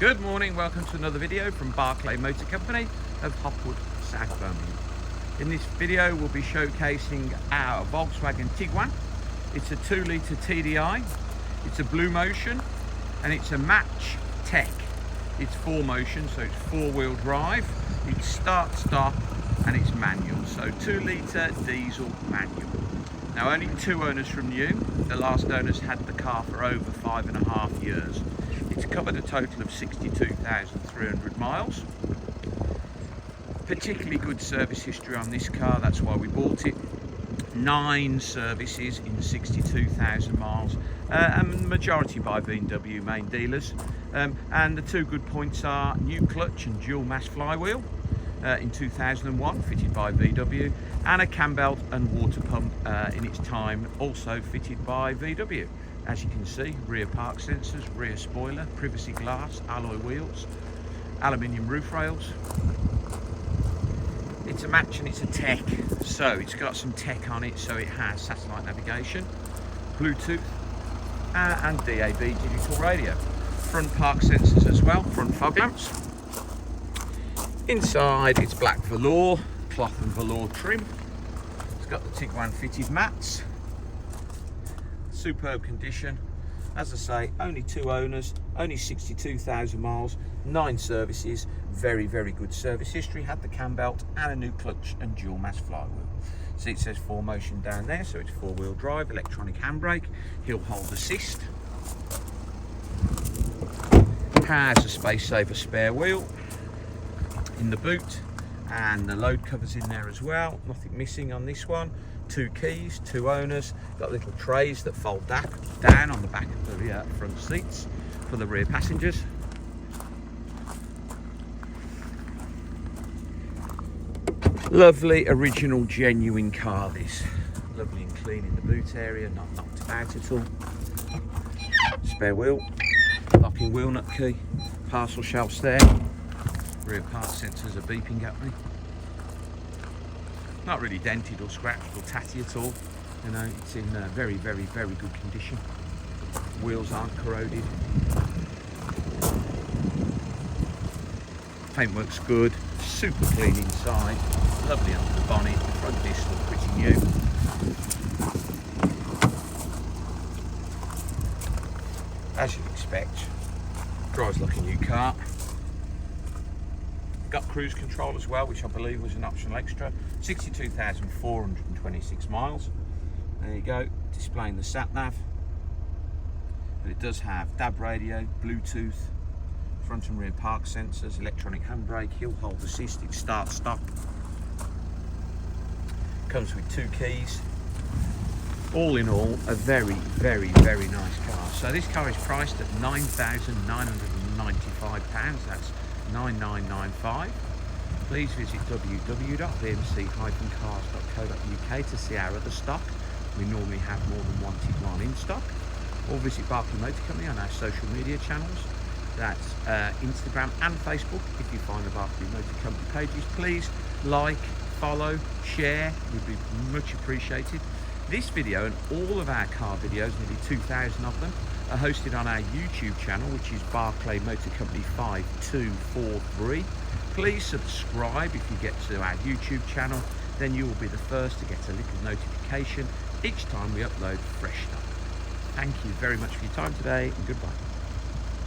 Good morning, welcome to another video from Barclay Motor Company of Hopwood, South Birmingham. In this video we'll be showcasing our Volkswagen Tiguan. It's a 2-litre TDI, it's a BlueMotion and it's a match tech. It's 4Motion, so it's 4-wheel drive, it's start stop and it's manual, so 2-litre diesel manual. Now only 2 owners from new, the last owners had the car for over 5.5 years. It's covered a total of 62,300 miles. Particularly good service history on this car, that's why we bought it. 9 services in 62,000 miles, and majority by BMW main dealers. And the 2 good points are new clutch and dual mass flywheel in 2001, fitted by VW, and a cam belt and water pump in its time, also fitted by VW. As you can see, rear park sensors, rear spoiler, privacy glass, alloy wheels, aluminium roof rails. It's a match and it's a tech, so it's got some tech on it, so it has satellite navigation, Bluetooth and DAB digital radio. Front park sensors as well, front fog lamps. Inside it's black velour, cloth and velour trim. It's got the Tiguan fitted mats. Superb condition. As I say, only 2 owners, only 62,000 miles, 9 services, very good service history. Had the cam belt and a new clutch and dual mass flywheel. See, it says 4Motion down there, so it's 4-wheel drive, electronic handbrake, hill hold assist. Has a space saver spare wheel in the boot, and the load covers in there as well. Nothing missing on this one. 2 keys, 2 owners. Got little trays that fold down on the back of the front seats for the rear passengers. Lovely original genuine car this. Lovely and clean in the boot area, not knocked about at all. Spare wheel, locking wheel nut key, parcel shelves there. Rear park sensors are beeping at me. Not really dented or scratched or tatty at all. You know, it's in very good condition. Wheels aren't corroded. Paintwork's good. Super clean inside. Lovely under the bonnet. The front discs look pretty new. As you'd expect, drives like a new car. Got cruise control as well, which I believe was an optional extra. 62,426 miles. There you go, displaying the sat nav. But it does have DAB radio, Bluetooth, front and rear park sensors, electronic handbrake, hill hold assist, it's start stop. Comes with 2 keys. All in all, a very nice car. So this car is priced at £9,995. That's 9,995. Please visit www.bmc-cars.co.uk to see our other stock. We normally have more than 1 Tiguan in stock. Or visit Barclay Motor Company on our social media channels. That's Instagram and Facebook. If you find the Barclay Motor Company pages, please like, follow, share. Would be much appreciated. This video and all of our car videos, nearly 2,000 of them, are hosted on our YouTube channel, which is Barclay Motor Company 5243. Please subscribe if you get to our YouTube channel, then you will be the first to get a little notification each time we upload fresh stuff. Thank you very much for your time today, and goodbye.